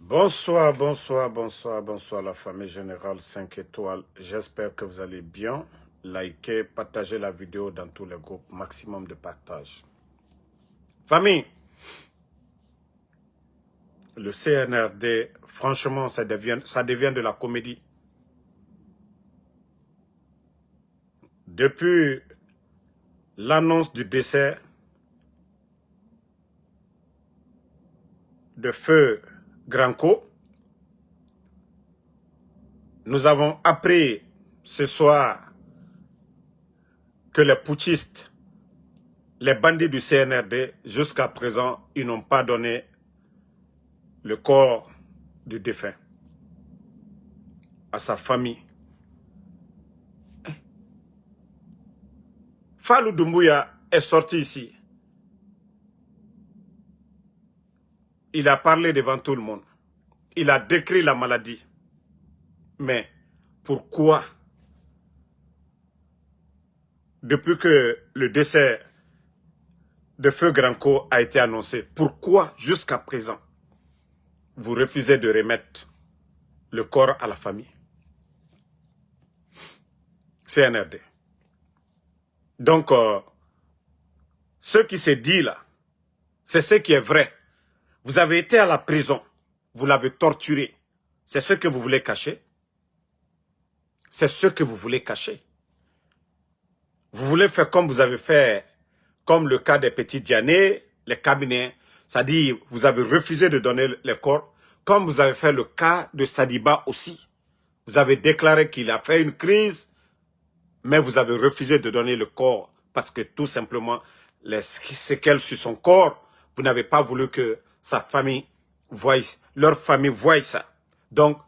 Bonsoir, bonsoir, bonsoir, bonsoir la famille générale 5 étoiles. J'espère que vous allez bien. Likez, partagez la vidéo dans tous les groupes. Maximum de partage. Famille, le CNRD, franchement, ça devient de la comédie. Depuis l'annonce du décès de feu Granco, nous avons appris ce soir que les putschistes, les bandits du CNRD, jusqu'à présent, ils n'ont pas donné le corps du défunt à sa famille. Fallou Doumbouya est sorti ici. Il a parlé devant tout le monde. Il a décrit la maladie. Mais pourquoi, depuis que le décès de Feu Granco a été annoncé, pourquoi jusqu'à présent, vous refusez de remettre le corps à la famille? CNRD. Donc, ce qui s'est dit là, c'est ce qui est vrai. Vous avez été à la prison, vous l'avez torturé. C'est ce que vous voulez cacher? C'est ce que vous voulez cacher. Vous voulez faire comme vous avez fait, comme le cas des petits Diané, les cabinets. C'est-à-dire, vous avez refusé de donner les corps, comme vous avez fait le cas de Sadiba aussi. Vous avez déclaré qu'il a fait une crise, mais vous avez refusé de donner le corps parce que tout simplement, les séquelles sur son corps, vous n'avez pas voulu que sa famille voie, leur famille voie ça. Donc,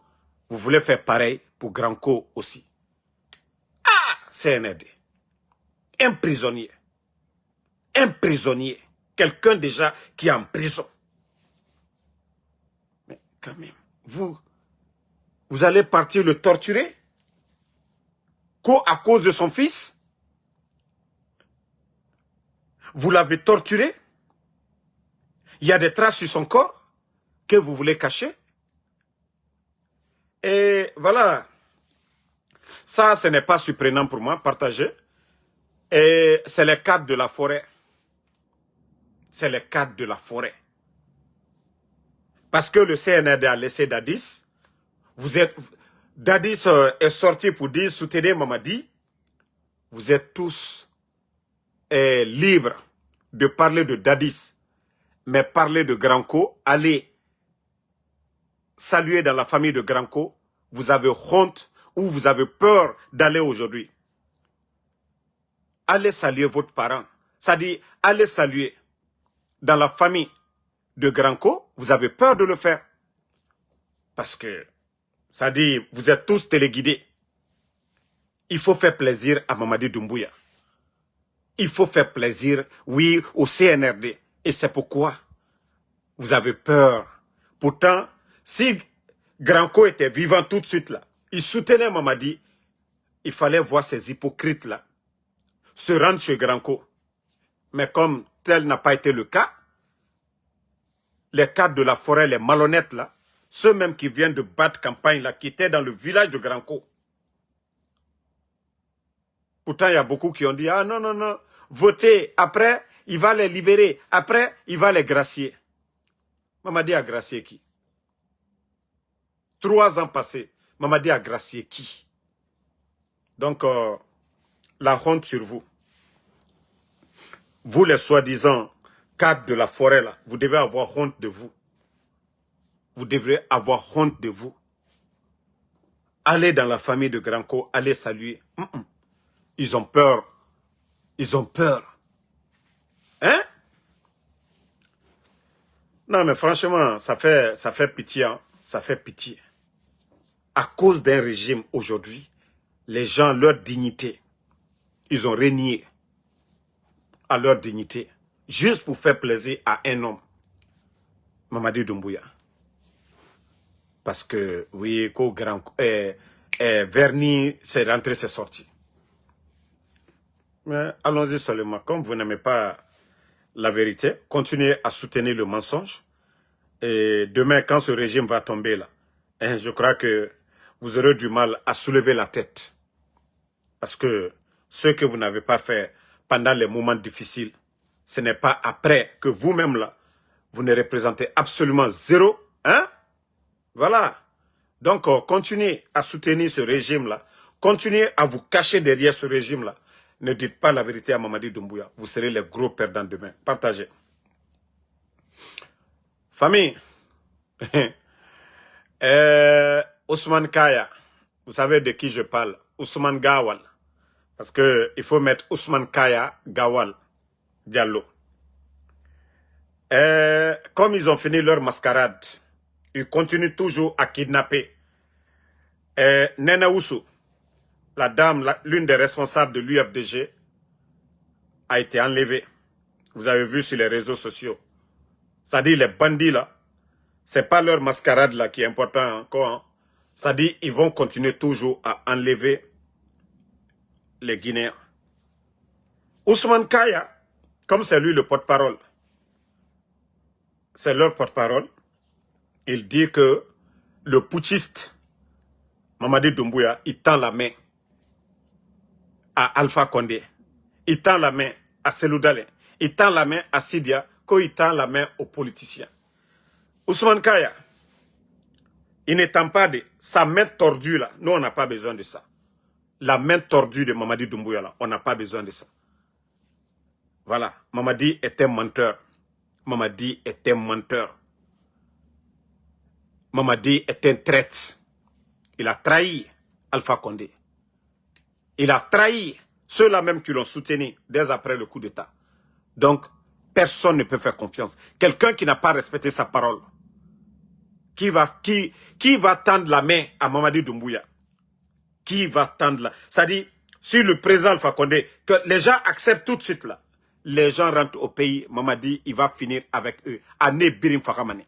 vous voulez faire pareil pour Granco aussi. Ah, CNRD. Un prisonnier. Un prisonnier. Quelqu'un déjà qui est en prison. Mais quand même, vous allez partir le torturer à cause de son fils? Vous l'avez torturé? Il y a des traces sur son corps que vous voulez cacher? Et voilà. Ça, ce n'est pas surprenant pour moi, partager. Et c'est les cadres de la forêt. C'est les cadres de la forêt. Parce que le CNRD a laissé Dadis. Dadis est sorti pour dire soutenez Mamadi. Vous êtes tous libres de parler de Dadis. Mais parler de Granco, allez saluer dans la famille de Granco, vous avez honte ou vous avez peur d'aller aujourd'hui. Allez saluer votre parent. C'est-à-dire, allez saluer dans la famille de Granco, vous avez peur de le faire. Parce que, c'est-à-dire, vous êtes tous téléguidés. Il faut faire plaisir à Mamadi Doumbouya. Il faut faire plaisir, oui, au CNRD. Et c'est pourquoi vous avez peur. Pourtant, si Granco était vivant tout de suite là, il soutenait Mamadi, il fallait voir ces hypocrites là se rendre chez Granco. Mais comme tel n'a pas été le cas, les cadres de la forêt, les malhonnêtes là, ceux même qui viennent de battre campagne là, qui étaient dans le village de Granco. Pourtant, il y a beaucoup qui ont dit, ah non, non, non, votez, après, il va les libérer, après, il va les gracier. Mamadi a gracié qui? 3 ans passés, Mamadi a gracié qui? Donc, la honte sur vous. Vous, les soi-disant cadres de la forêt, là, vous devez avoir honte de vous. Vous devrez avoir honte de vous. Allez dans la famille de Granco, allez saluer. Ils ont peur. Ils ont peur. Hein? Non, mais franchement, ça fait pitié. Hein? Ça fait pitié. À cause d'un régime aujourd'hui, les gens, leur dignité, ils ont renié à leur dignité. Juste pour faire plaisir à un homme. Mamadi Doumbouya. Parce que, oui, Verni, c'est rentré, c'est sorti. Mais allons-y seulement. Comme vous n'aimez pas la vérité, continuez à soutenir le mensonge. Et demain, quand ce régime va tomber là, hein, je crois que vous aurez du mal à soulever la tête. Parce que ce que vous n'avez pas fait pendant les moments difficiles, ce n'est pas après que vous-même là, vous ne représentez absolument zéro. Hein? Voilà. Donc, continuez à soutenir ce régime-là. Continuez à vous cacher derrière ce régime-là. Ne dites pas la vérité à Mamadi Doumbouya. Vous serez les gros perdants demain. Partagez. Famille. Ousmane Kaya. Vous savez de qui je parle? Ousmane Gawal. Parce qu'il faut mettre Ousmane Kaya Gawal Diallo. Comme ils ont fini leur mascarade, ils continuent toujours à kidnapper. Nena Oussou, la dame, l'une des responsables de l'UFDG, a été enlevée. Vous avez vu sur les réseaux sociaux. C'est-à-dire les bandits là, c'est pas leur mascarade là qui est important encore. Hein. C'est-à-dire ils vont continuer toujours à enlever les Guinéens. Ousmane Kaya, comme c'est lui le porte-parole, c'est leur porte-parole, il dit que le putschiste Mamadi Doumbouya, il tend la main à Alpha Condé, il tend la main à Selou Dalein, il tend la main à Sidia, qu'il tend la main aux politiciens. Ousmane Kaya, il n'étend pas de sa main tordue là, nous on n'a pas besoin de ça. La main tordue de Mamadi Doumbouya là, on n'a pas besoin de ça. Voilà, Mamadi est un menteur. Mamadi est un menteur. Mamadi est un traître. Il a trahi Alpha Condé. Il a trahi ceux-là même qui l'ont soutenu dès après le coup d'État. Donc, personne ne peut faire confiance. Quelqu'un qui n'a pas respecté sa parole, qui va tendre la main à Mamadi Doumbouya, qui va tendre la... C'est-à-dire, si le président Alpha Condé, que les gens acceptent tout de suite là, les gens rentrent au pays, Mamadi, il va finir avec eux. Ané Birim Fakamane.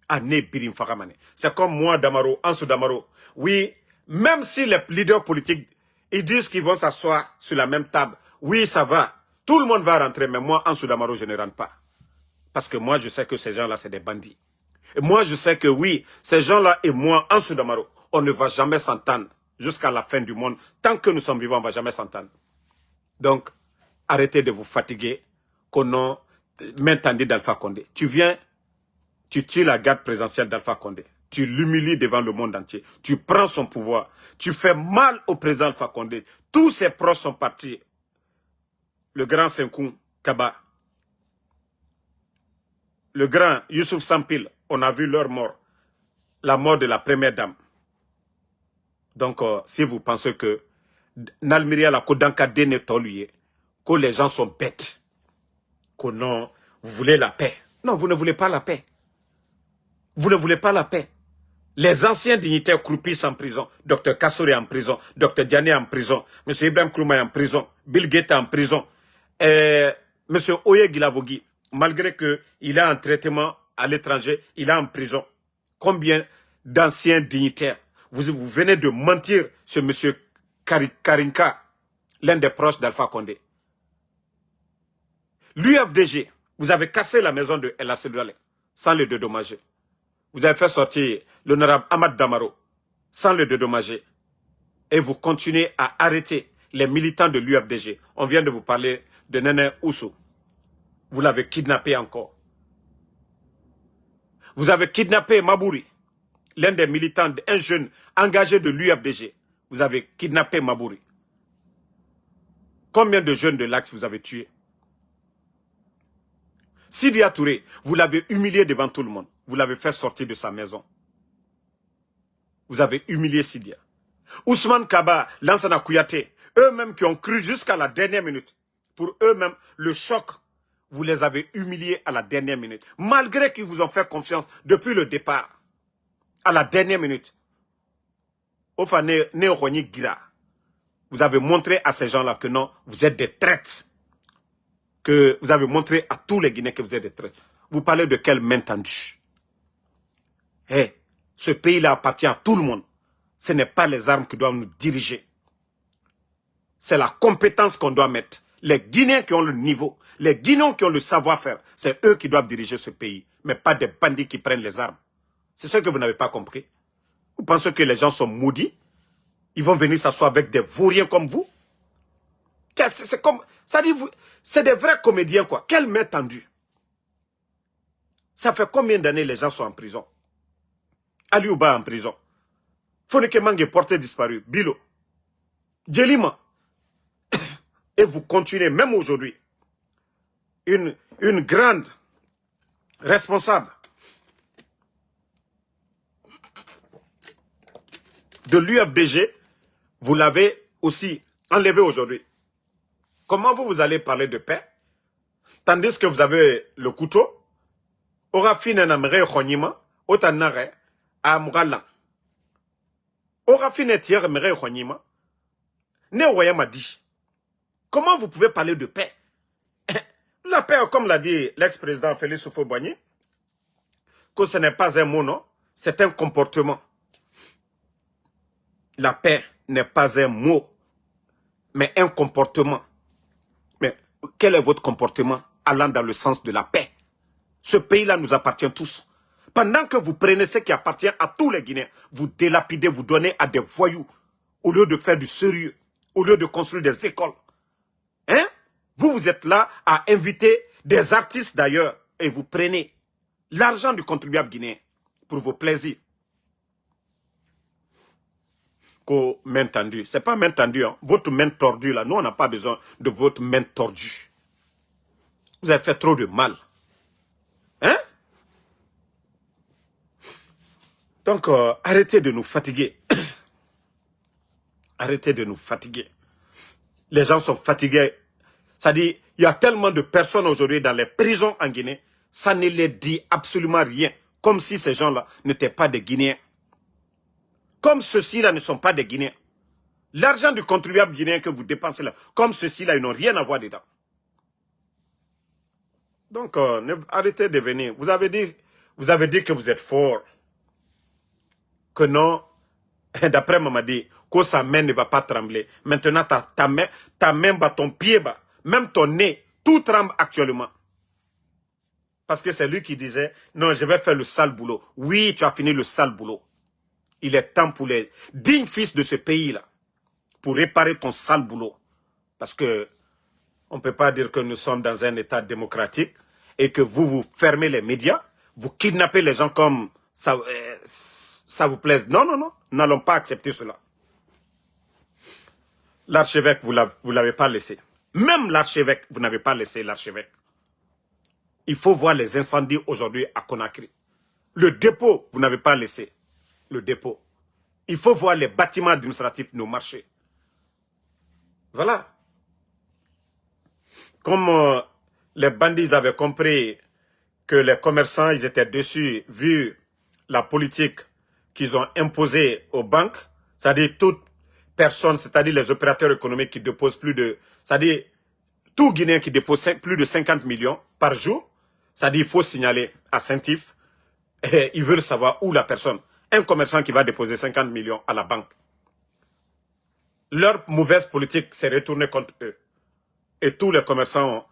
Ané Birim Fakamane. C'est comme moi, Damaro, Ansou Damaro. Oui, même si les leaders politiques, ils disent qu'ils vont s'asseoir sur la même table, oui, ça va. Tout le monde va rentrer, mais moi, Ansou Damaro, je ne rentre pas. Parce que moi, je sais que ces gens-là, c'est des bandits. Et moi, je sais que oui, ces gens-là et moi, Ansou Damaro, on ne va jamais s'entendre jusqu'à la fin du monde. Tant que nous sommes vivants, on ne va jamais s'entendre. Donc, arrêtez de vous fatiguer qu'on a main tendue d'Alpha Condé. Tu viens, tu tues la garde présidentielle d'Alpha Condé. Tu l'humilies devant le monde entier. Tu prends son pouvoir. Tu fais mal au président Alpha Condé. Tous ses proches sont partis. Le grand Senkou Kaba. Le grand Youssouf Sampil. On a vu leur mort. La mort de la première dame. Donc, si vous pensez que Nalmiria la Kodanka Denetoluye, que les gens sont bêtes, que non, vous voulez la paix. Non, vous ne voulez pas la paix. Vous ne voulez pas la paix. Les anciens dignitaires croupissent en prison. Dr Kassouri en prison. Dr Diané en prison. M. Ibrahim Kourouma en prison. Bill Gates en prison. M. Oye Guilavogui, malgré qu'il est en traitement à l'étranger, il est en prison. Combien d'anciens dignitaires? Vous venez de mentir sur M. Karinka, l'un des proches d'Alpha Condé. L'UFDG, vous avez cassé la maison de El Asselouale sans le dédommager. Vous avez fait sortir l'honorable Ahmad Damaro sans le dédommager. Et vous continuez à arrêter les militants de l'UFDG. On vient de vous parler de Nene Oussou. Vous l'avez kidnappé encore. Vous avez kidnappé Mabouri, l'un des militants, un jeune engagé de l'UFDG. Vous avez kidnappé Mabouri. Combien de jeunes de l'Axe vous avez tués? Sidia Touré, vous l'avez humilié devant tout le monde. Vous l'avez fait sortir de sa maison. Vous avez humilié Sidia. Ousmane Kaba, Lansana Kouyaté, eux-mêmes qui ont cru jusqu'à la dernière minute. Pour eux-mêmes, le choc, vous les avez humiliés à la dernière minute. Malgré qu'ils vous ont fait confiance depuis le départ. À la dernière minute. Ofane Neoroni Gira. Vous avez montré à ces gens-là que non, vous êtes des traîtres. Que vous avez montré à tous les Guinéens que vous êtes des traîtres. Vous parlez de quelle main tendue? Hey, ce pays-là appartient à tout le monde. Ce n'est pas les armes qui doivent nous diriger. C'est la compétence qu'on doit mettre. Les Guinéens qui ont le niveau, les Guinéens qui ont le savoir-faire, c'est eux qui doivent diriger ce pays, mais pas des bandits qui prennent les armes. C'est ce que vous n'avez pas compris. Vous pensez que les gens sont maudits? Ils vont venir s'asseoir avec des vauriens comme vous? C'est comme, ça dit, c'est des vrais comédiens, quoi. Quelle main tendue. Ça fait combien d'années les gens sont en prison? Aliouba en prison. Fonike Mange porté disparu. Bilo. Djelima. Et vous continuez, même aujourd'hui. Une grande responsable de l'UFDG, vous l'avez aussi enlevé aujourd'hui. Comment vous allez parler de paix, tandis que vous avez le couteau, aura fini namere khonyima, otanare, à Mugala. Aura fini tiers mere khonyima, ne oyama dit. Comment vous pouvez parler de paix? La paix, comme l'a dit l'ex-président Félix Houphouët-Boigny, que ce n'est pas un mot, non, c'est un comportement. La paix n'est pas un mot, mais un comportement. Mais quel est votre comportement allant dans le sens de la paix? Ce pays-là nous appartient tous. Pendant que vous prenez ce qui appartient à tous les Guinéens, vous délapidez, vous donnez à des voyous, au lieu de faire du sérieux, au lieu de construire des écoles. Hein? Vous êtes là à inviter des artistes d'ailleurs, et vous prenez l'argent du contribuable guinéen pour vos plaisirs. Main tendue. C'est pas main tendue, hein. Votre main tordue là. Nous, on n'a pas besoin de votre main tordue. Vous avez fait trop de mal. Hein? Donc, arrêtez de nous fatiguer. Arrêtez de nous fatiguer. Les gens sont fatigués. Ça dit, il y a tellement de personnes aujourd'hui dans les prisons en Guinée, ça ne les dit absolument rien. Comme si ces gens-là n'étaient pas des Guinéens. Comme ceux-ci-là ne sont pas des Guinéens. L'argent du contribuable guinéen que vous dépensez là, comme ceux-ci-là, ils n'ont rien à voir dedans. Donc, arrêtez de venir. Vous avez dit que vous êtes fort. Que non, d'après Mamadi, que sa main ne va pas trembler. Maintenant, ta main bat, ton pied bat, même ton nez, tout tremble actuellement. Parce que c'est lui qui disait, non, je vais faire le sale boulot. Oui, tu as fini le sale boulot. Il est temps pour les dignes fils de ce pays-là, pour réparer ton sale boulot. Parce que on ne peut pas dire que nous sommes dans un état démocratique et que vous fermez les médias, vous kidnappez les gens comme ça, ça vous plaise. Non, non, non, n'allons pas accepter cela. L'archevêque, vous ne l'avez pas laissé. Même l'archevêque, vous n'avez pas laissé l'archevêque. Il faut voir les incendies aujourd'hui à Conakry. Le dépôt, vous n'avez pas laissé. Le dépôt. Il faut voir les bâtiments administratifs, nos marchés. Voilà. Comme les bandits avaient compris que les commerçants, ils étaient déçus vu la politique qu'ils ont imposée aux banques, c'est-à-dire toute personne, c'est-à-dire les opérateurs économiques qui déposent plus de... C'est-à-dire tout Guinéen qui dépose plus de 50 millions par jour, c'est-à-dire il faut signaler à Saint-Yves et ils veulent savoir où la personne... Un commerçant qui va déposer 50 millions à la banque. Leur mauvaise politique s'est retournée contre eux. Et tous les commerçants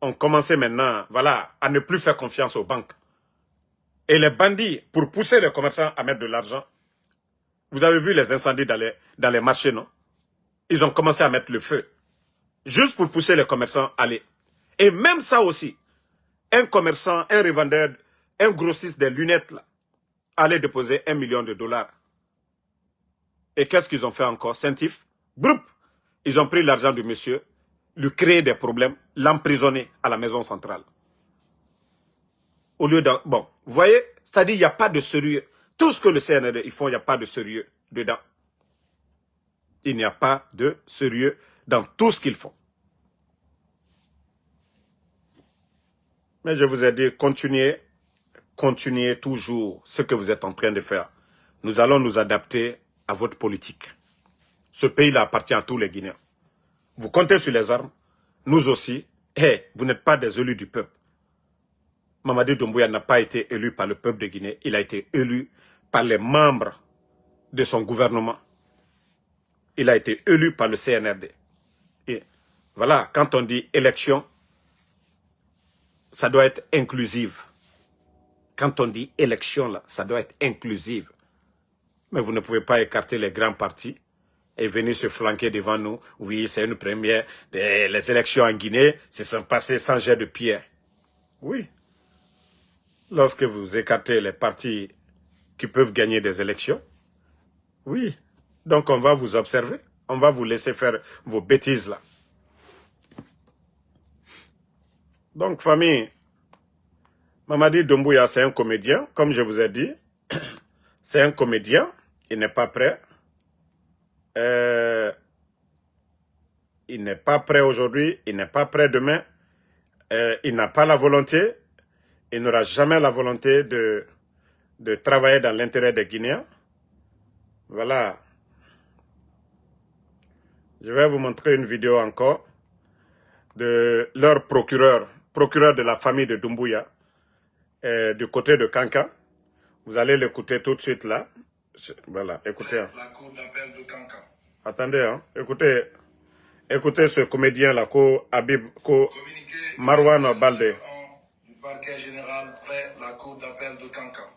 ont commencé maintenant, voilà, à ne plus faire confiance aux banques. Et les bandits, pour pousser les commerçants à mettre de l'argent, vous avez vu les incendies dans les marchés, non? Ils ont commencé à mettre le feu. Juste pour pousser les commerçants à aller. Et même ça aussi, un commerçant, un revendeur, un grossiste des lunettes, là, allait déposer $1 million. Et qu'est-ce qu'ils ont fait encore? Saint-Yves, groupe, ils ont pris l'argent du monsieur, lui créer des problèmes, l'emprisonner à la maison centrale. Au lieu de... Bon, vous voyez, c'est-à-dire il n'y a pas de sérieux. Tout ce que le CNRD ils font, il n'y a pas de sérieux dedans. Il n'y a pas de sérieux dans tout ce qu'ils font. Mais je vous ai dit, continuez toujours ce que vous êtes en train de faire. Nous allons nous adapter à votre politique. Ce pays-là appartient à tous les Guinéens. Vous comptez sur les armes, nous aussi. Et vous n'êtes pas des élus du peuple. Mamadi Doumbouya n'a pas été élu par le peuple de Guinée. Il a été élu par les membres de son gouvernement. Il a été élu par le CNRD. Et Voilà, quand on dit élection, ça doit être inclusive. Quand on dit élection, là, ça doit être inclusive. Mais vous ne pouvez pas écarter les grands partis et venir se flanquer devant nous. Oui, c'est une première. Les élections en Guinée se sont passées sans jet de pierre. Oui. Lorsque vous écartez les partis qui peuvent gagner des élections, oui. Donc on va vous observer. On va vous laisser faire vos bêtises là. Donc famille, Mamadi Doumbouya c'est un comédien, comme je vous ai dit. C'est un comédien, il n'est pas prêt. Il n'est pas prêt aujourd'hui, il n'est pas prêt demain. Il n'a pas la volonté, il n'aura jamais la volonté de travailler dans l'intérêt des Guinéens. Voilà. Je vais vous montrer une vidéo encore de leur procureur de la famille de Doumbouya, du côté de Kankan. Vous allez l'écouter tout de suite là. Voilà, écoutez. La cour d'appel de Kankan. Attendez, hein. Écoutez ce comédien là, Marwan Balde. Du parquet général près la cour d'appel de Kankan.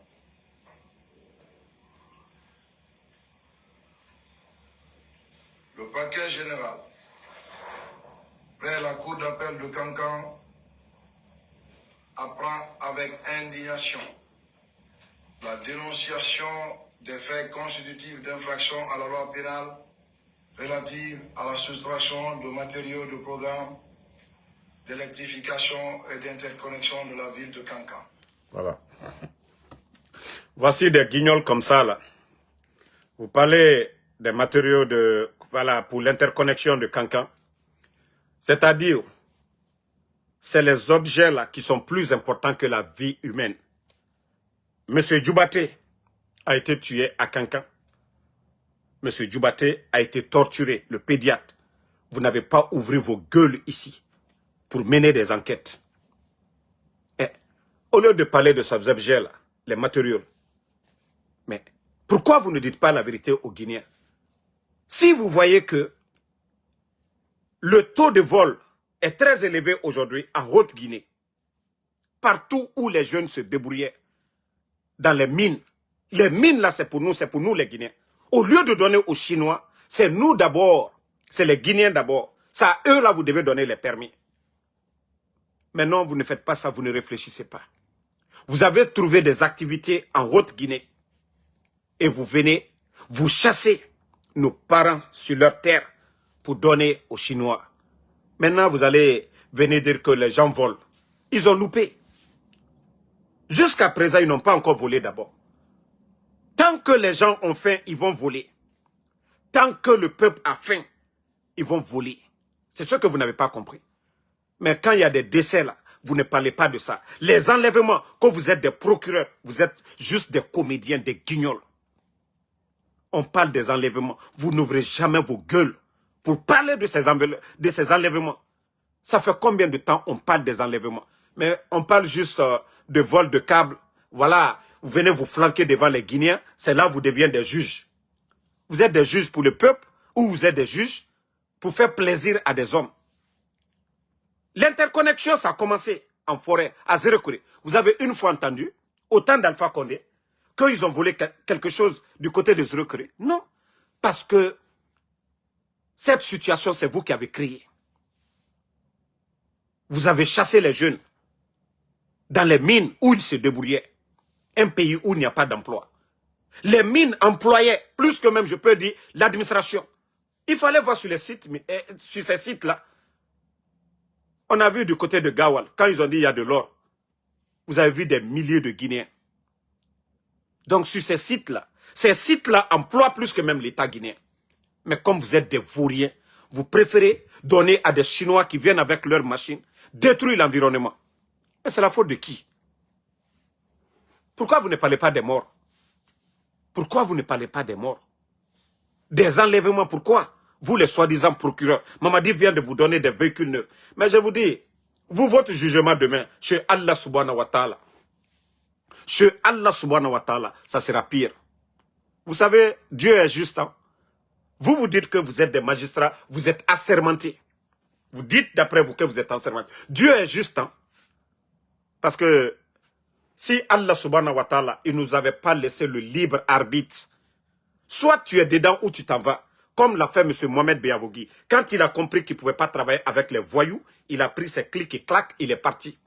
Le parquet général près la cour d'appel de Kankan apprend avec indignation la dénonciation des faits constitutifs d'infraction à la loi pénale relative à la soustraction de matériaux de programme d'électrification et d'interconnexion de la ville de Kankan. Voilà. Voici des guignols comme ça, là. Vous parlez des matériaux pour l'interconnexion de Kankan. C'est-à-dire, c'est les objets là qui sont plus importants que la vie humaine. Monsieur Djoubaté a été tué à Kankan. Monsieur Djoubaté a été torturé, le pédiatre. Vous n'avez pas ouvert vos gueules ici pour mener des enquêtes. Et, au lieu de parler de ces objets-là, les matériaux, mais pourquoi vous ne dites pas la vérité aux Guinéens? Si vous voyez que le taux de vol est très élevé aujourd'hui en Haute-Guinée, partout où les jeunes se débrouillaient, dans les mines là c'est pour nous les Guinéens. Au lieu de donner aux Chinois, c'est nous d'abord, c'est les Guinéens d'abord. C'est à eux là vous devez donner les permis. Mais non, vous ne faites pas ça, vous ne réfléchissez pas. Vous avez trouvé des activités en Haute-Guinée et vous venez, vous chassez nos parents sur leur terre pour donner aux Chinois. Maintenant, vous allez venir dire que les gens volent. Ils ont loupé. Jusqu'à présent, ils n'ont pas encore volé d'abord. Tant que les gens ont faim, ils vont voler. Tant que le peuple a faim, ils vont voler. C'est ce que vous n'avez pas compris. Mais quand il y a des décès là, vous ne parlez pas de ça. Les enlèvements, quand vous êtes des procureurs, vous êtes juste des comédiens, des guignols. On parle des enlèvements. Vous n'ouvrez jamais vos gueules pour parler de ces enlèvements. Ça fait combien de temps on parle des enlèvements? Mais on parle juste de vol de câbles. Voilà, vous venez vous flanquer devant les Guinéens. C'est là que vous devenez des juges. Vous êtes des juges pour le peuple ou vous êtes des juges pour faire plaisir à des hommes. L'interconnexion, ça a commencé en forêt, à Zérekure. Vous avez une fois entendu, au temps d'Alpha Condé, qu'ils ont volé quelque chose du côté de Zérekure? Non, parce que cette situation, c'est vous qui avez créé. Vous avez chassé les jeunes dans les mines où ils se débrouillaient. Un pays où il n'y a pas d'emploi. Les mines employaient, plus que même, je peux dire, l'administration. Il fallait voir sur les sites, sur ces sites-là. On a vu du côté de Gawal, quand ils ont dit il y a de l'or, vous avez vu des milliers de Guinéens. Donc sur ces sites-là emploient plus que même l'État guinéen. Mais comme vous êtes des vauriens, vous préférez donner à des Chinois qui viennent avec leurs machines, détruire l'environnement. Mais c'est la faute de qui? Pourquoi vous ne parlez pas des morts? Pourquoi vous ne parlez pas des morts? Des enlèvements, pourquoi? Vous les soi-disant procureurs. Mamadi vient de vous donner des véhicules neufs. Mais je vous dis, vous, votre jugement demain, chez Allah subhanahu wa ta'ala. Chez Allah subhanahu wa ta'ala, ça sera pire. Vous savez, Dieu est juste. Hein? Vous vous dites que vous êtes des magistrats, vous êtes assermentés. Vous dites d'après vous que vous êtes en serment. Dieu est juste, hein? Parce que si Allah subhanahu wa ta'ala, il ne nous avait pas laissé le libre arbitre, soit tu es dedans ou tu t'en vas. Comme l'a fait M. Mohamed Beyavogui. Quand il a compris qu'il ne pouvait pas travailler avec les voyous, il a pris ses clics et clac, il est parti.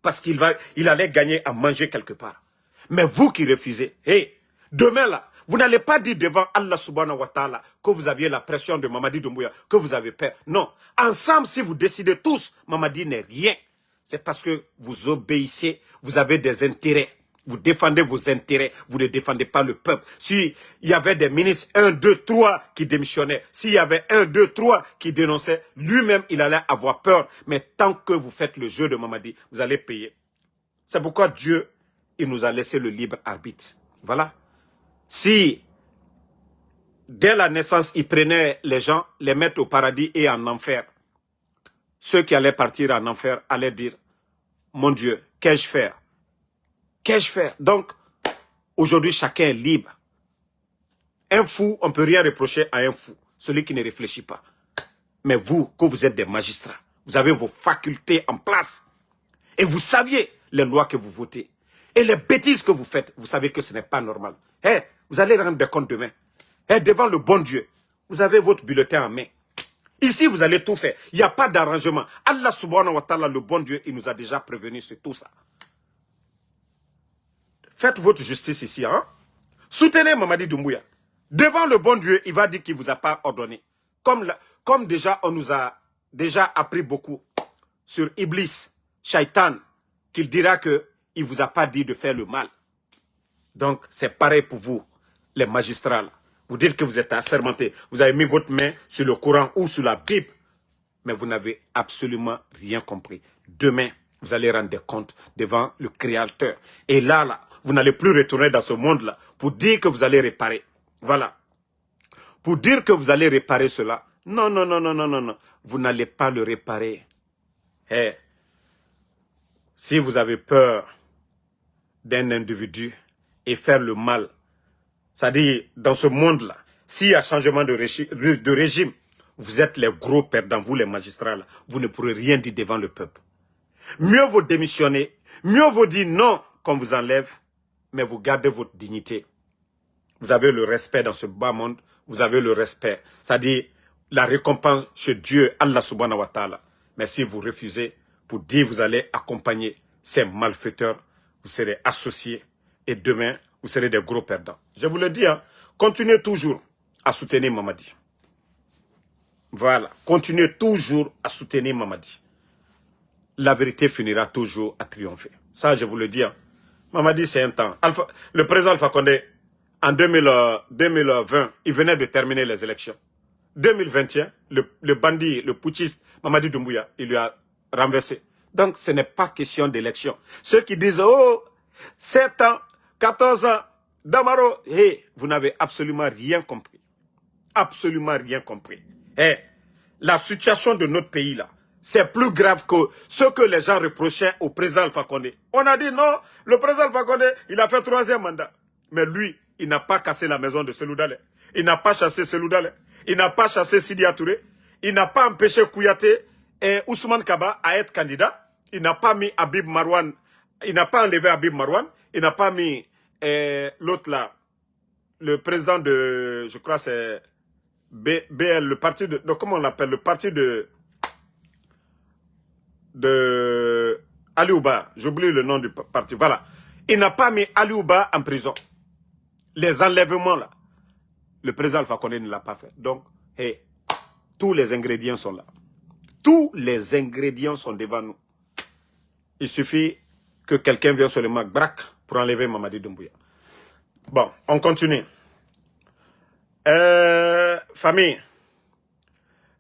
Parce il allait gagner à manger quelque part. Mais vous qui refusez, hey, demain là, vous n'allez pas dire devant Allah subhanahu wa ta'ala que vous aviez la pression de Mamadi Doumbouya, que vous avez peur. Non. Ensemble, si vous décidez tous, Mamadi n'est rien. C'est parce que vous obéissez, vous avez des intérêts. Vous défendez vos intérêts, vous ne défendez pas le peuple. S'il y avait des ministres 1, 2, 3 qui démissionnaient, s'il y avait 1, 2, 3 qui dénonçaient, lui-même, il allait avoir peur. Mais tant que vous faites le jeu de Mamadi, vous allez payer. C'est pourquoi Dieu, il nous a laissé le libre arbitre. Voilà. Si, dès la naissance, il prenait les gens, les mettre au paradis et en enfer, ceux qui allaient partir en enfer allaient dire, mon Dieu, qu'ai-je faire? Qu'ai-je faire? Donc, aujourd'hui, chacun est libre. Un fou, on ne peut rien reprocher à un fou, celui qui ne réfléchit pas. Mais vous, que vous êtes des magistrats, vous avez vos facultés en place. Et vous saviez les lois que vous votez. Et les bêtises que vous faites, vous savez que ce n'est pas normal. Vous allez rendre des comptes demain. Devant le bon Dieu, vous avez votre bulletin en main. Ici, vous allez tout faire. Il n'y a pas d'arrangement. Allah subhanahu wa ta'ala, le bon Dieu, il nous a déjà prévenu sur tout ça. Faites votre justice ici. Hein? Soutenez Mamadi Doumbouya. Devant le bon Dieu, il va dire qu'il ne vous a pas ordonné. Comme déjà, on nous a déjà appris beaucoup sur Iblis, Shaitan, qu'il dira qu'il ne vous a pas dit de faire le mal. Donc, c'est pareil pour vous, les magistrats. Là. Vous dites que vous êtes assermentés. Vous avez mis votre main sur le Coran ou sur la Bible. Mais vous n'avez absolument rien compris. Demain, vous allez rendre des comptes devant le Créateur. Et là, vous n'allez plus retourner dans ce monde-là pour dire que vous allez réparer. Voilà. Pour dire que vous allez réparer cela. Non, non, non, non, non, non, non. Vous n'allez pas le réparer. Si vous avez peur d'un individu et faire le mal, c'est-à-dire dans ce monde-là, s'il y a changement de régime, vous êtes les gros perdants, vous les magistrats, là, vous ne pourrez rien dire devant le peuple. Mieux vaut démissionner, mieux vaut dire non qu'on vous enlève, mais vous gardez votre dignité. Vous avez le respect dans ce bas monde, vous avez le respect. C'est-à-dire la récompense chez Dieu, Allah subhanahu wa ta'ala. Mais si vous refusez pour dire vous allez accompagner ces malfaiteurs, vous serez associés et demain, vous serez des gros perdants. Je vous le dis, hein, continuez toujours à soutenir Mamadi. Voilà, continuez toujours à soutenir Mamadi. La vérité finira toujours à triompher. Ça, je vous le dis. Hein. Mamadi, c'est un temps. Le président Alpha Condé, en 2020, il venait de terminer les élections. 2021, le bandit, le putschiste, Mamadi Doumbouya, il lui a renversé. Donc, ce n'est pas question d'élection. Ceux qui disent, oh, 7 ans, 14 ans, Damaro, vous n'avez absolument rien compris. Absolument rien compris. La situation de notre pays, là, c'est plus grave que ce que les gens reprochaient au président Alpha Condé. On a dit non, le président Alpha Condé, il a fait 3e mandat. Mais lui, il n'a pas cassé la maison de Selou Dale. Il n'a pas chassé Selou Dale. Il n'a pas chassé Sidi Touré. Il n'a pas empêché Kouyaté et Ousmane Kaba à être candidat. Il n'a pas mis Habib Marwan. Il n'a pas enlevé Habib Marwan. Il n'a pas mis l'autre là, le président de, je crois c'est BL, le parti de, comment on l'appelle, le parti de Ali Ouba, j'oublie le nom du parti, voilà. Il n'a pas mis Ali Ouba en prison. Les enlèvements là, le président Alpha Condé ne l'a pas fait. Donc, tous les ingrédients sont là. Tous les ingrédients sont devant nous. Il suffit que quelqu'un vienne sur le braque pour enlever Mamadi Doumbouya. Bon, on continue. Famille,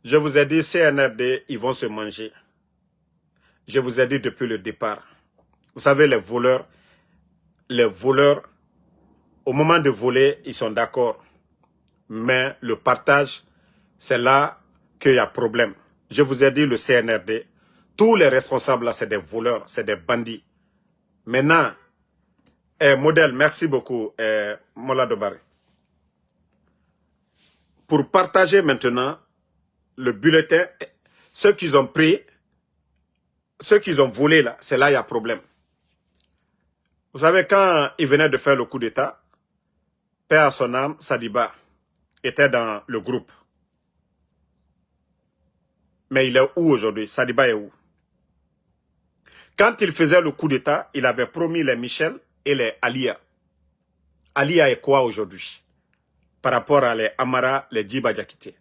je vous ai dit, CNRD, ils vont se manger. Je vous ai dit depuis le départ. Vous savez, les voleurs, au moment de voler, ils sont d'accord. Mais le partage, c'est là qu'il y a problème. Je vous ai dit, le CNRD, tous les responsables là, c'est des voleurs, c'est des bandits. Maintenant, modèle, merci beaucoup, Mola Dobare. Pour partager maintenant le bulletin, Ceux qu'ils ont pris, ceux qu'ils ont volés là, c'est là il y a problème. Vous savez, quand ils venaient de faire le coup d'État, père à son âme, Sadiba, était dans le groupe. Mais il est où aujourd'hui? Sadiba est où? Quand il faisait le coup d'État, il avait promis les Michel et les Alia. Alia est quoi aujourd'hui? Par rapport à les Amara, les Djiba Diakité.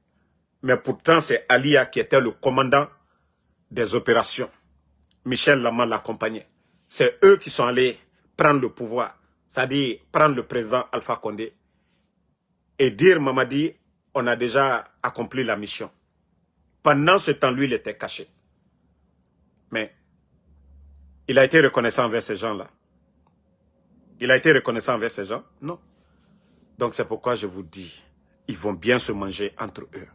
Mais pourtant, c'est Alia qui était le commandant des opérations. Michel Lama l'accompagnait. C'est eux qui sont allés prendre le pouvoir, c'est-à-dire prendre le président Alpha Condé et dire Mamadi, on a déjà accompli la mission. Pendant ce temps, lui, il était caché. Mais il a été reconnaissant envers ces gens-là. Il a été reconnaissant envers ces gens? Non. Donc c'est pourquoi je vous dis, ils vont bien se manger entre eux.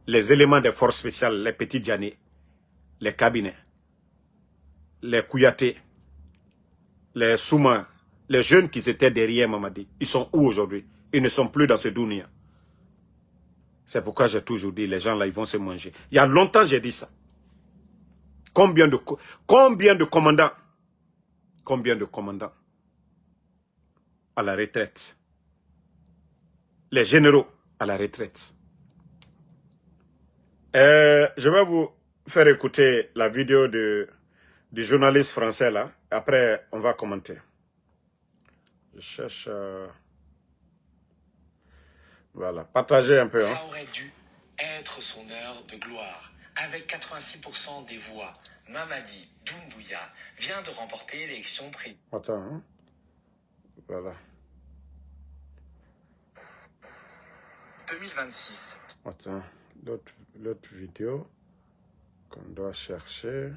Les éléments des forces spéciales, les petits Diané, les cabinets, les Kouyaté, les Souma, les jeunes qui étaient derrière Mamadi, ils sont où aujourd'hui? Ils ne sont plus dans ce dounia. C'est pourquoi j'ai toujours dit, les gens là, ils vont se manger. Il y a longtemps, j'ai dit ça. Combien de commandants à la retraite? Les généraux à la retraite. Je vais vous faire écouter la vidéo du journaliste français là. Après, on va commenter. Je cherche... Voilà, partagez un peu. Ça aurait dû être son heure de gloire. Avec 86% des voix, Mamadi Doumbouya vient de remporter l'élection présidentielle. Attends, hein? Voilà. 2026. Attends, l'autre vidéo qu'on doit chercher.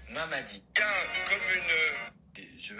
Mamadi. Comme une... Je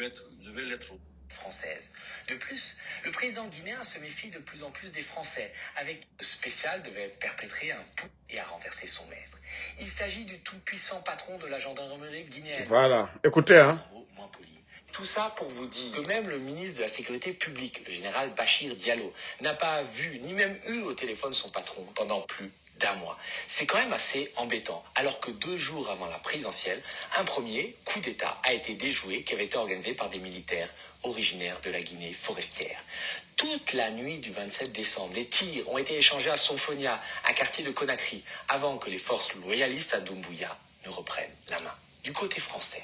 vais l'être française. De plus, le président guinéen se méfie de plus en plus des Français. Avec le spécial devait perpétrer un coup et a renversé son maître. Il s'agit du tout-puissant patron de la gendarmerie guinéenne. Voilà, écoutez, hein. Moins poli. Tout ça pour vous dire que même le ministre de la Sécurité publique, le général Bachir Diallo, n'a pas vu ni même eu au téléphone son patron pendant plus d'1 mois. C'est quand même assez embêtant, alors que 2 jours avant la présidentielle, un premier coup d'État a été déjoué qui avait été organisé par des militaires originaires de la Guinée forestière. Toute la nuit du 27 décembre, les tirs ont été échangés à Sonfonia, un quartier de Conakry, avant que les forces loyalistes à Doumbouya ne reprennent la main. Du côté français,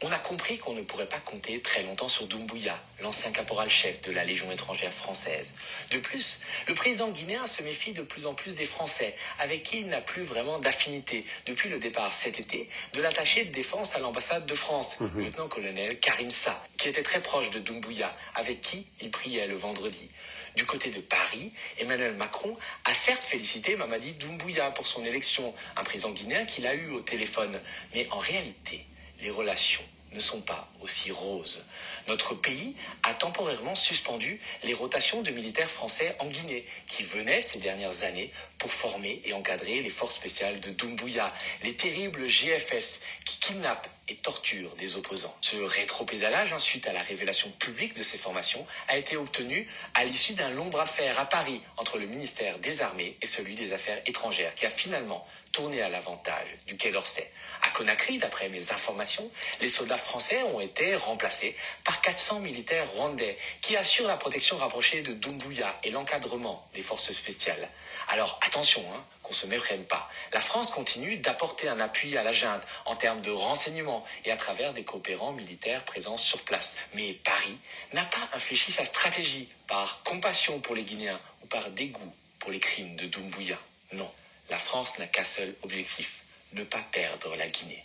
on a compris qu'on ne pourrait pas compter très longtemps sur Doumbouya, l'ancien caporal-chef de la Légion étrangère française. De plus, le président guinéen se méfie de plus en plus des Français, avec qui il n'a plus vraiment d'affinité depuis le départ cet été de l'attaché de défense à l'ambassade de France, le lieutenant-colonel Karim Sa, qui était très proche de Doumbouya, avec qui il priait le vendredi. Du côté de Paris, Emmanuel Macron a certes félicité Mamadi Doumbouya pour son élection, un président guinéen qu'il a eu au téléphone, mais en réalité, les relations ne sont pas aussi roses. Notre pays a temporairement suspendu les rotations de militaires français en Guinée, qui venaient ces dernières années pour former et encadrer les forces spéciales de Doumbouya, les terribles GFS qui kidnappent et torturent des opposants. Ce rétropédalage, suite à la révélation publique de ces formations, a été obtenu à l'issue d'un long bras de fer à Paris entre le ministère des Armées et celui des Affaires étrangères, qui a finalement tourné à l'avantage du Quai d'Orsay. À Conakry, d'après mes informations, les soldats français ont été remplacés par 400 militaires rwandais qui assurent la protection rapprochée de Doumbouya et l'encadrement des forces spéciales. Alors attention, qu'on se méprenne pas. La France continue d'apporter un appui à la junte en termes de renseignement et à travers des coopérants militaires présents sur place. Mais Paris n'a pas infléchi sa stratégie par compassion pour les Guinéens ou par dégoût pour les crimes de Doumbouya. Non. La France n'a qu'un seul objectif, ne pas perdre la Guinée.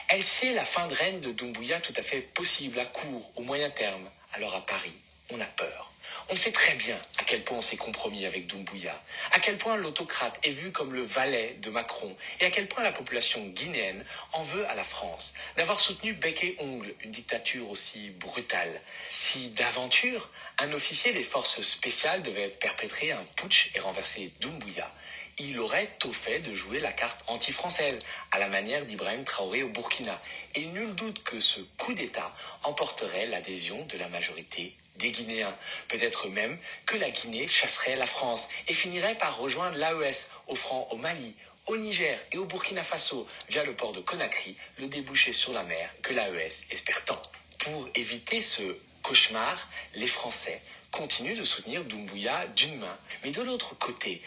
Elle sait la fin de règne de Doumbouya tout à fait possible à court, au moyen terme. Alors à Paris, on a peur. On sait très bien à quel point on s'est compromis avec Doumbouya, à quel point l'autocrate est vu comme le valet de Macron et à quel point la population guinéenne en veut à la France d'avoir soutenu bec et ongle une dictature aussi brutale. Si d'aventure, un officier des forces spéciales devait perpétrer un putsch et renverser Doumbouya, il aurait tôt fait de jouer la carte anti-française, à la manière d'Ibrahim Traoré au Burkina. Et nul doute que ce coup d'État emporterait l'adhésion de la majorité des Guinéens. Peut-être même que la Guinée chasserait la France et finirait par rejoindre l'AES, offrant au Mali, au Niger et au Burkina Faso, via le port de Conakry, le débouché sur la mer que l'AES espère tant. Pour éviter ce cauchemar, les Français continuent de soutenir Doumbouya d'une main. Mais de l'autre côté,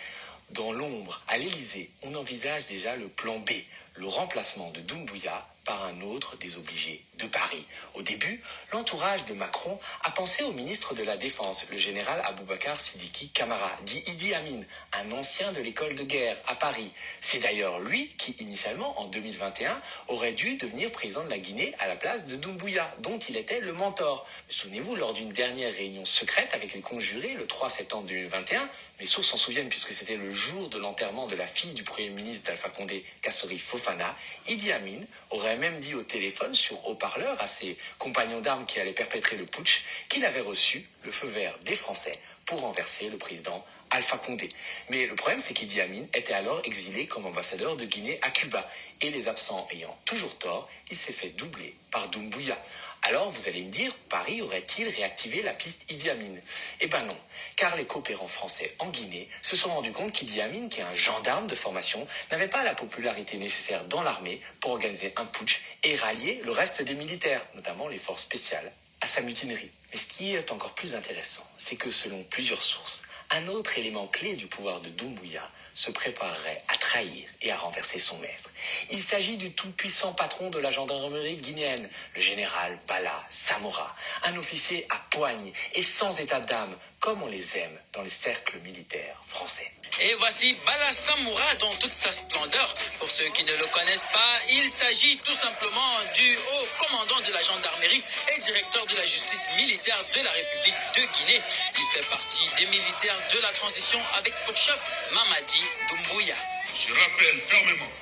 dans l'ombre, à l'Élysée, on envisage déjà le plan B, le remplacement de Doumbouya par un autre des obligés de Paris. Au début, l'entourage de Macron a pensé au ministre de la Défense, le général Aboubacar Sidiki Camara, dit Idi Amin, un ancien de l'école de guerre à Paris. C'est d'ailleurs lui qui, initialement, en 2021, aurait dû devenir président de la Guinée à la place de Doumbouya, dont il était le mentor. Souvenez-vous, lors d'une dernière réunion secrète avec les conjurés le 3 septembre 2021, mes sources s'en souviennent puisque c'était le jour de l'enterrement de la fille du Premier ministre d'Alpha Condé, Kassori Fofana, Idi Amin aurait même dit au téléphone sur haut-parleur à ses compagnons d'armes qui allaient perpétrer le putsch qu'il avait reçu le feu vert des Français pour renverser le président Alpha Condé. Mais le problème, c'est qu'Idi Amin était alors exilé comme ambassadeur de Guinée à Cuba. Et les absents ayant toujours tort, il s'est fait doubler par Doumbouya. Alors, vous allez me dire, Paris aurait-il réactivé la piste Idi Amin? Eh ben non, car les coopérants français en Guinée se sont rendus compte qu'Idi Amin, qui est un gendarme de formation, n'avait pas la popularité nécessaire dans l'armée pour organiser un putsch et rallier le reste des militaires, notamment les forces spéciales, à sa mutinerie. Mais ce qui est encore plus intéressant, c'est que selon plusieurs sources, un autre élément clé du pouvoir de Doumbouya se préparerait à trahir et à renverser son maître. Il s'agit du tout-puissant patron de la gendarmerie guinéenne, le général Bala Samora, un officier à poigne et sans état d'âme, comme on les aime dans les cercles militaires français. Et voici Bala Samoura dans toute sa splendeur. Pour ceux qui ne le connaissent pas, il s'agit tout simplement du haut commandant de la gendarmerie et directeur de la justice militaire de la République de Guinée. Il fait partie des militaires de la transition avec pour chef Mamadi Doumbouya. Je rappelle fermement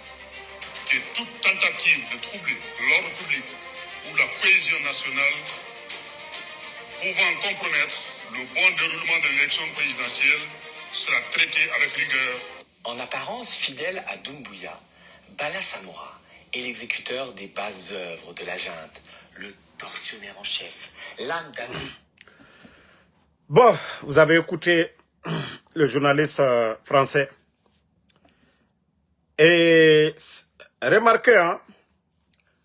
que toute tentative de troubler l'ordre public ou la cohésion nationale pouvant compromettre le bon déroulement de l'élection présidentielle sera traité avec rigueur. En apparence fidèle à Doumbouya, Bala Samora est l'exécuteur des basses œuvres de la junte, le tortionnaire en chef, l'âme d'un... Bon, vous avez écouté le journaliste français. Et remarquez, hein,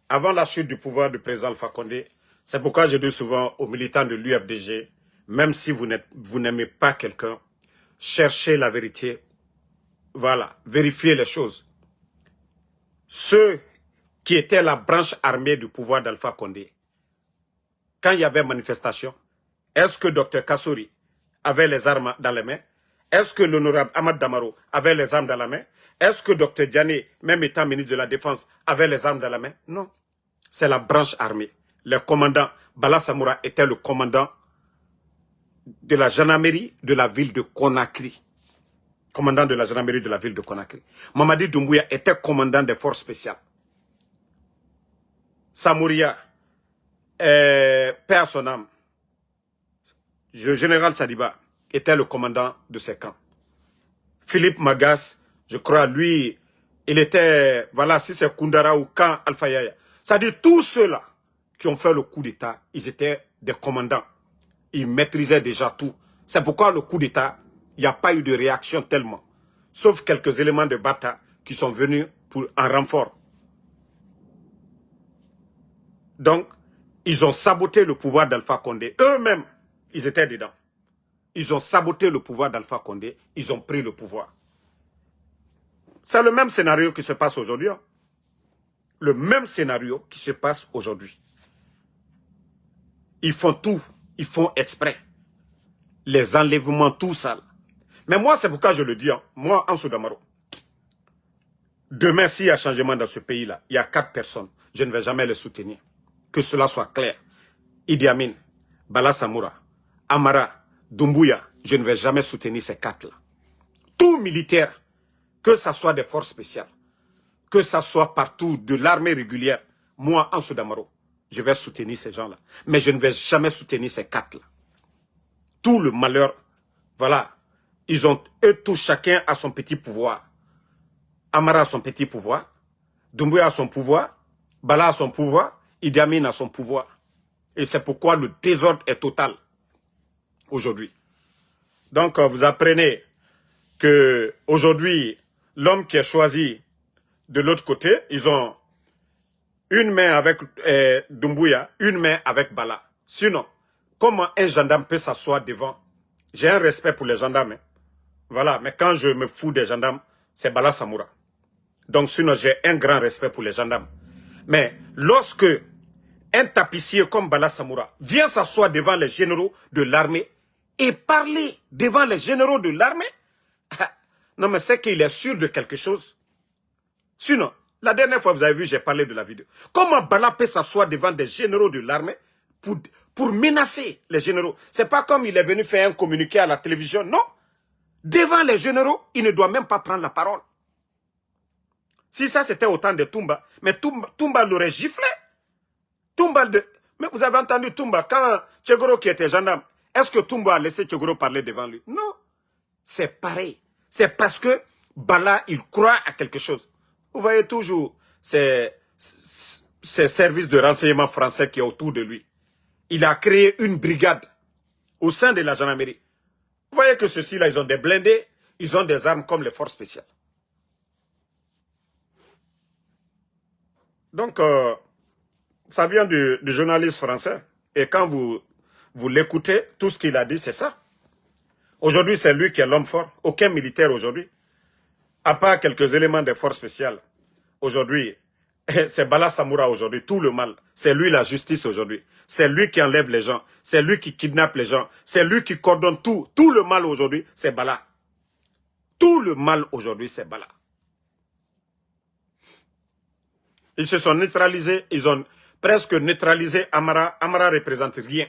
avant la chute du pouvoir du président Alpha Condé, c'est pourquoi je dis souvent aux militants de l'UFDG, même si vous n'aimez pas quelqu'un, cherchez la vérité. Voilà, vérifiez les choses. Ceux qui étaient la branche armée du pouvoir d'Alpha Condé, quand il y avait manifestation, est-ce que Dr Kassori avait les armes dans les mains? Est-ce que l'honorable Ahmad Damaro avait les armes dans la main? Est-ce que Dr Diané, même étant ministre de la Défense, avait les armes dans la main? Non. C'est la branche armée. Le commandant Bala Samoura était le commandant de la gendarmerie de la ville de Conakry. Commandant de la gendarmerie de la ville de Conakry. Mamadi Doumbouya était commandant des forces spéciales. Samouria, paix à son âme, le général Sadiba était le commandant de ces camps. Philippe Magas, je crois, lui, il était, voilà, si c'est Koundara ou Kan Alpha Yaya. C'est-à-dire tous ceux-là qui ont fait le coup d'État, ils étaient des commandants. Ils maîtrisaient déjà tout. C'est pourquoi le coup d'État, il n'y a pas eu de réaction tellement. Sauf quelques éléments de Bata qui sont venus en renfort. Donc, ils ont saboté le pouvoir d'Alpha Condé. Eux-mêmes, ils étaient dedans. Ils ont saboté le pouvoir d'Alpha Condé. Ils ont pris le pouvoir. C'est le même scénario qui se passe aujourd'hui. Hein. Le même scénario qui se passe aujourd'hui. Ils font tout. Ils font exprès. Les enlèvements, tout ça. Mais moi, c'est pourquoi je le dis. Hein. Moi, Ansou Damaro. Demain, s'il y a changement dans ce pays-là, il y a 4 personnes. Je ne vais jamais les soutenir. Que cela soit clair. Idi Amin, Bala Samoura, Amara, Doumbouya, je ne vais jamais soutenir ces 4-là. Tout militaire, que ce soit des forces spéciales, que ce soit partout de l'armée régulière, moi, Ansou Damaro, je vais soutenir ces gens-là. Mais je ne vais jamais soutenir ces 4-là. Tout le malheur, voilà, ils ont, eux tous, chacun a son petit pouvoir. Amara a son petit pouvoir, Doumbouya a son pouvoir, Bala a son pouvoir, Idi Amin a son pouvoir. Et c'est pourquoi le désordre est total. aujourd'hui. Donc, vous apprenez que aujourd'hui, l'homme qui est choisi de l'autre côté, ils ont une main avec Doumbouya, une main avec Bala. Sinon, comment un gendarme peut s'asseoir devant? J'ai un respect pour les gendarmes. Hein. Voilà, mais quand je me fous des gendarmes, c'est Bala Samoura. Donc sinon, j'ai un grand respect pour les gendarmes. Mais lorsque un tapissier comme Bala Samoura vient s'asseoir devant les généraux de l'armée et parler devant les généraux de l'armée, non mais c'est qu'il est sûr de quelque chose. Sinon, la dernière fois vous avez vu, j'ai parlé de la vidéo. Comment Bala peut s'asseoir devant des généraux de l'armée pour menacer les généraux? C'est pas comme il est venu faire un communiqué à la télévision, non. Devant les généraux, il ne doit même pas prendre la parole. Si ça c'était au temps de Toumba, mais Toumba l'aurait giflé. Mais vous avez entendu Toumba, quand Tchegoro qui était gendarme, est-ce que Toumba a laissé Tchegoro parler devant lui? Non. C'est pareil. C'est parce que Bala, il croit à quelque chose. Vous voyez toujours ces services de renseignement français qui est autour de lui. Il a créé une brigade au sein de la gendarmerie. Vous voyez que ceux-ci-là, ils ont des blindés, ils ont des armes comme les forces spéciales. Donc, ça vient du journaliste français. Et quand vous l'écoutez, tout ce qu'il a dit, c'est ça. Aujourd'hui, c'est lui qui est l'homme fort. Aucun militaire aujourd'hui, à part quelques éléments des forces spéciales. Aujourd'hui, c'est Bala Samoura aujourd'hui, tout le mal. C'est lui la justice aujourd'hui. C'est lui qui enlève les gens. C'est lui qui kidnappe les gens. C'est lui qui coordonne tout. Tout le mal aujourd'hui, c'est Bala. Tout le mal aujourd'hui, c'est Bala. Ils se sont neutralisés. Ils ont presque neutralisé Amara. Amara ne représente rien.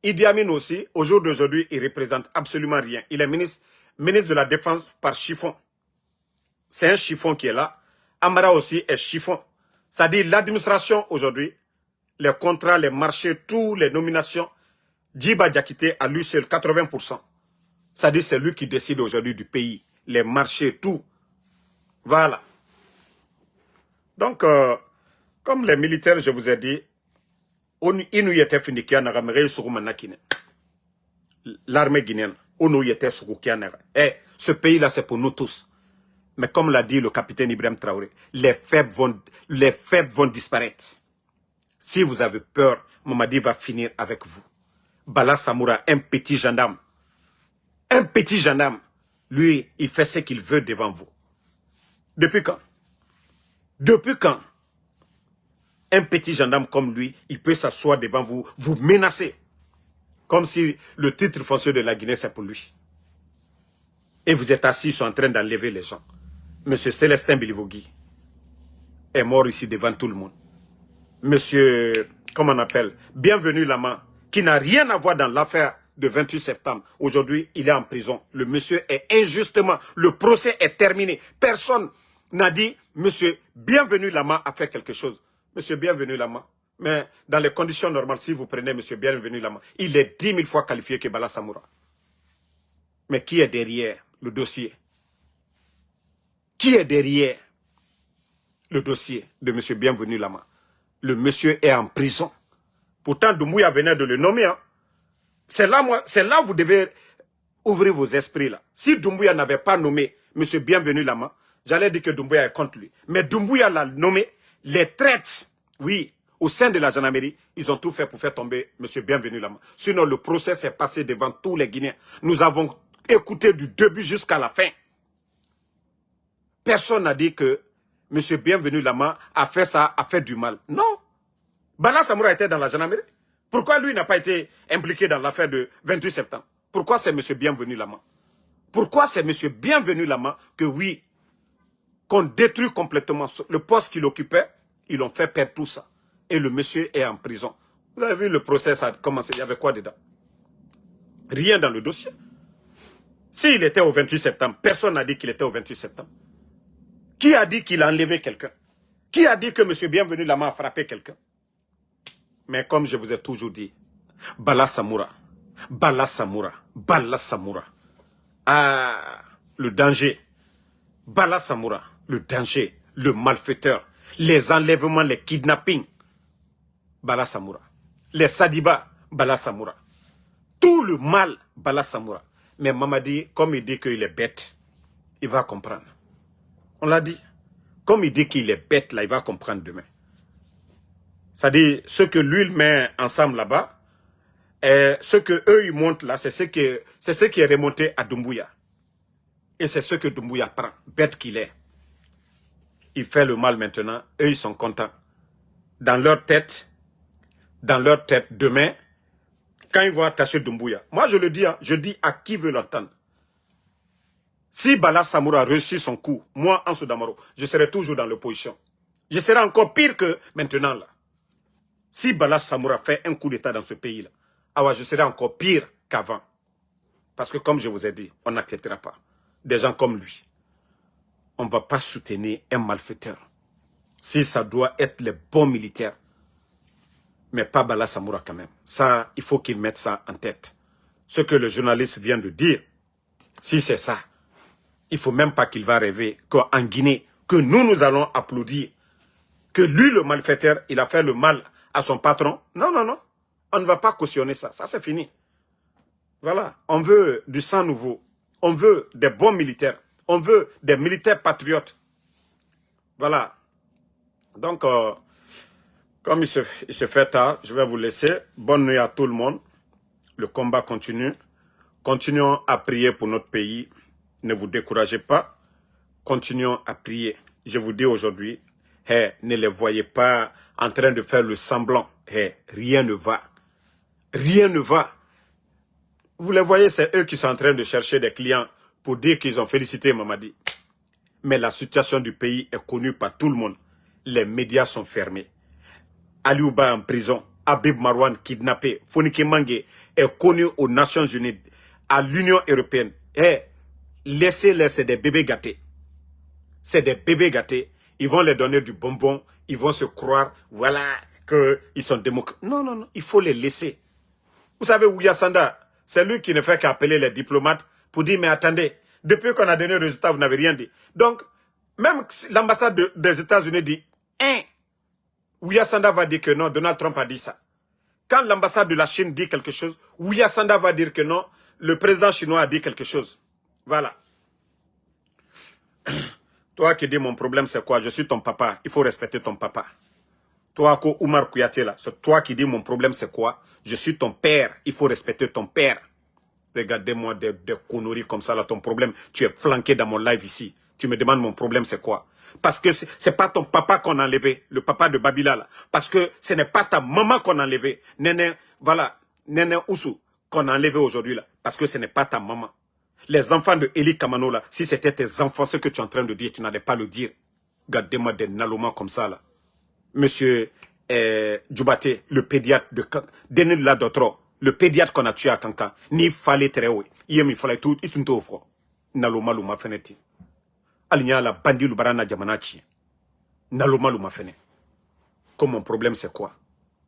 Idi Amin aussi, au jour d'aujourd'hui, il ne représente absolument rien. Il est ministre de la Défense par chiffon. C'est un chiffon qui est là. Amara aussi est chiffon. C'est-à-dire l'administration aujourd'hui, les contrats, les marchés, toutes les nominations, Djiba Diakité a lui seul 80%. C'est-à-dire c'est lui qui décide aujourd'hui du pays. Les marchés, tout. Voilà. Donc, comme les militaires, je vous ai dit, l'armée guinéenne, ce pays-là, c'est pour nous tous. Mais comme l'a dit le capitaine Ibrahim Traoré, les faibles vont disparaître. Si vous avez peur, Mamadi va finir avec vous. Bala Samoura, un petit gendarme. Un petit gendarme. Lui, il fait ce qu'il veut devant vous. Depuis quand? Depuis quand? Un petit gendarme comme lui, il peut s'asseoir devant vous, vous menacer. Comme si le titre foncier de la Guinée, c'est pour lui. Et vous êtes assis, ils sont en train d'enlever les gens. Monsieur Célestin Bilivogui est mort ici devant tout le monde. Monsieur, comment on appelle, Bienvenu Lama, qui n'a rien à voir dans l'affaire de 28 septembre. Aujourd'hui, il est en prison. Le monsieur est injustement, le procès est terminé. Personne n'a dit, monsieur Bienvenu Lama a fait quelque chose. Monsieur Bienvenu Lama, mais dans les conditions normales, si vous prenez monsieur Bienvenu Lama, il est 10 000 fois qualifié que Bala Samoura. Mais qui est derrière le dossier? Qui est derrière le dossier de monsieur Bienvenu Lama? Le monsieur est en prison. Pourtant, Doumbouya venait de le nommer. Hein. C'est là vous devez ouvrir vos esprits. Là. Si Doumbouya n'avait pas nommé monsieur Bienvenu Lama, j'allais dire que Doumbouya est contre lui. Mais Doumbouya l'a nommé. Les traites, oui, au sein de la gendarmerie, ils ont tout fait pour faire tomber monsieur Bienvenu Lama. Sinon, le procès s'est passé devant tous les Guinéens. Nous avons écouté du début jusqu'à la fin. Personne n'a dit que monsieur Bienvenu Lama a fait ça, a fait du mal. Non. Bala Samoura était dans la gendarmerie. Pourquoi lui n'a pas été impliqué dans l'affaire de 28 septembre? Pourquoi c'est monsieur Bienvenu Lama? Pourquoi c'est monsieur Bienvenu Lama que oui, qu'on détruit complètement le poste qu'il occupait, ils l'ont fait perdre tout ça. Et le monsieur est en prison. Vous avez vu le procès, ça a commencé, il y avait quoi dedans? Rien dans le dossier. S'il était au 28 septembre, personne n'a dit qu'il était au 28 septembre. Qui a dit qu'il a enlevé quelqu'un? Qui a dit que monsieur Bienvenu Lama a frappé quelqu'un? Mais comme je vous ai toujours dit, Bala Samoura, Bala Samoura, Bala Samoura. Ah, le danger. Bala Samoura, le danger, le malfaiteur, les enlèvements, les kidnappings. Bala Samoura. Les Sadiba, Bala Samoura. tout le mal, Bala Samoura. Mais Mamadi, comme il dit qu'il est bête, il va comprendre. On l'a dit. Comme il dit qu'il est bête, là, il va comprendre demain. C'est-à-dire, ce que lui, il met ensemble là-bas, et ce que eux ils montent là, c'est ce qui est remonté à Doumbouya. Et c'est ce que Doumbouya prend, bête qu'il est. Il fait le mal maintenant, eux ils sont contents. Dans leur tête, demain, quand ils vont attacher Doumbouya, moi je le dis, hein, je dis à qui veut l'entendre. Si Bala Samoura a reçu son coup, moi, Ansou Damaro, je serai toujours dans l'opposition. Je serai encore pire que maintenant là. Si Bala Samoura fait un coup d'État dans ce pays-là, je serai encore pire qu'avant. Parce que comme je vous ai dit, on n'acceptera pas des gens comme lui. On ne va pas soutenir un malfaiteur. Si ça doit être les bons militaires. Mais pas Bala Samoura quand même. Ça, il faut qu'il mette ça en tête. Ce que le journaliste vient de dire, si c'est ça, il ne faut même pas qu'il va rêver qu'en Guinée, que nous allons applaudir, que lui, le malfaiteur, il a fait le mal à son patron. Non, non, non. On ne va pas cautionner ça. Ça, c'est fini. Voilà. On veut du sang nouveau. On veut des bons militaires. On veut des militaires patriotes. Voilà. Donc, comme il se fait tard, je vais vous laisser. Bonne nuit à tout le monde. Le combat continue. Continuons à prier pour notre pays. Ne vous découragez pas. Continuons à prier. Je vous dis aujourd'hui, ne les voyez pas en train de faire le semblant. Rien ne va. Rien ne va. Vous les voyez, c'est eux qui sont en train de chercher des clients pour dire qu'ils ont félicité Mamadi. Mais la situation du pays est connue par tout le monde. Les médias sont fermés. Ali Ouba en prison. Habib Marwan kidnappé. Fonike Mange est connu aux Nations Unies, à l'Union Européenne. Laissez-les, c'est des bébés gâtés. C'est des bébés gâtés. Ils vont leur donner du bonbon. Ils vont se croire, voilà, qu'ils sont démocrates. Non, non, non. Il faut les laisser. Vous savez, Ouya Sanda, c'est lui qui ne fait qu'appeler les diplomates pour dire, mais attendez, depuis qu'on a donné le résultat, vous n'avez rien dit. Donc, même l'ambassade des États-Unis dit, Ouya Sanda va dire que non, Donald Trump a dit ça. Quand l'ambassade de la Chine dit quelque chose, Ouya Sanda va dire que non, le président chinois a dit quelque chose. Voilà. Toi qui dis mon problème c'est quoi? Je suis ton papa, il faut respecter ton papa. Toi, Oumar Kouyaté là, c'est toi qui dis mon problème c'est quoi? Je suis ton père, il faut respecter ton père. Regardez-moi des conneries comme ça là, ton problème, tu es flanqué dans mon live ici. Tu me demandes mon problème c'est quoi? Parce que c'est pas ton papa qu'on a enlevé, le papa de Babila là. Parce que ce n'est pas ta maman qu'on a enlevé. Néné, voilà, Néné Oussou qu'on a enlevé aujourd'hui là. Parce que ce n'est pas ta maman. Les enfants de Eli Kamano là, si c'était tes enfants, ce que tu es en train de dire, tu n'allais pas le dire. Regardez-moi des nalomas comme ça là. Monsieur Djoubaté, le pédiatre de Denis Ladotro, le pédiatre qu'on a tué à Kankan, ni fallait très haut. Il fallait tout, il tout offre. Naloma luma feneti. Aligna la bandi lubarana jamanachi. Naloma luma fene. Comme mon problème c'est quoi?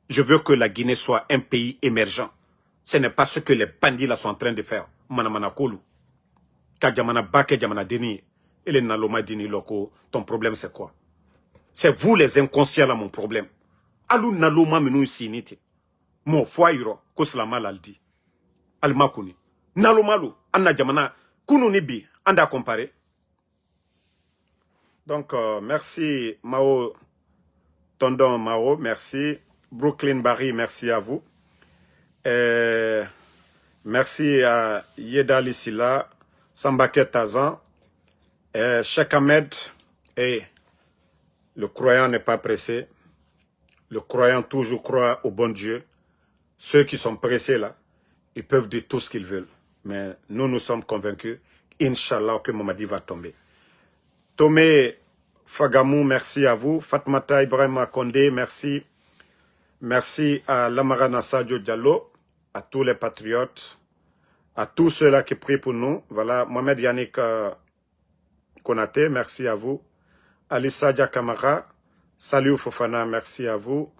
Je veux que la Guinée soit un pays émergent. Ce n'est pas ce que les bandits là sont en train de faire. Manamana Kolu. Kajamana Bake Jamana Deni. Et les Naloma Dini Loko, ton problème c'est quoi? C'est vous les inconscients là mon problème. Alou Naloma menou siniti. Mon foyro, koslama laldi. Almakuni. Naloma lu, anna Jamana, Kounouni bi, anda comparé. Donc, merci Mao, Tondon Mao, merci. Brooklyn Barry, merci à vous. Merci à Yeda Lissila, Sambake Tazan, Cheikh Ahmed. Le croyant n'est pas pressé. Le croyant toujours croit au bon Dieu. Ceux qui sont pressés là, ils peuvent dire tout ce qu'ils veulent. Mais nous sommes convaincus, Inch'Allah, que Mamadi va tomber. Tomé Fagamou, merci à vous. Fatmata Ibrahima Kondé, merci. Merci à Lamarana Sadio Diallo, à tous les patriotes, à tous ceux-là qui prient pour nous. Voilà, Mohamed Yannick Konaté, merci à vous. Ali Sadia Kamara, Saliou Fofana, merci à vous.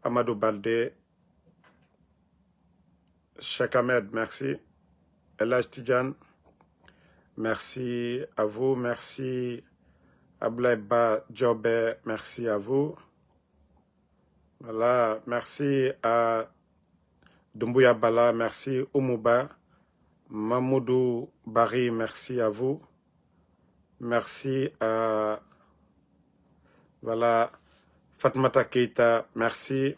Amadou Baldé, Cheikh Ahmed, merci. Elaj Tidjan, merci à vous. Merci Ablaïba Djobé, merci à vous. Voilà, merci à Doumbouya Bala, merci. Oumouba. Mamoudou Bari, merci à vous. Merci à... Voilà. Fatmata Keita, merci.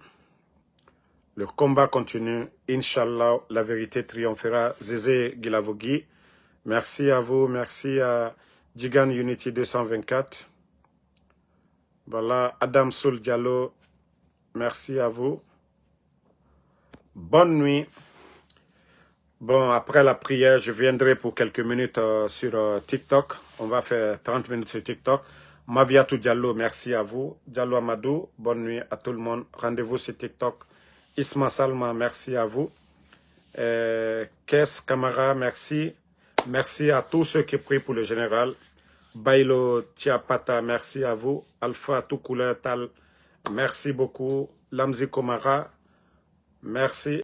Le combat continue. Inch'Allah, la vérité triomphera. Zézé Gilavogui, merci à vous. Merci à Jigan Unity 224. Voilà. Adam Soul Diallo, merci à vous. Bonne nuit. Bon, après la prière, je viendrai pour quelques minutes sur TikTok. On va faire 30 minutes sur TikTok. Maviatou Diallo, merci à vous. Diallo Amadou, bonne nuit à tout le monde. Rendez-vous sur TikTok. Isma Salma, merci à vous. Kes Kamara, merci. Merci à tous ceux qui prient pour le général. Bailo Tiapata, merci à vous. Alpha Toukoula Tal, merci beaucoup. Lamzi Komara, merci.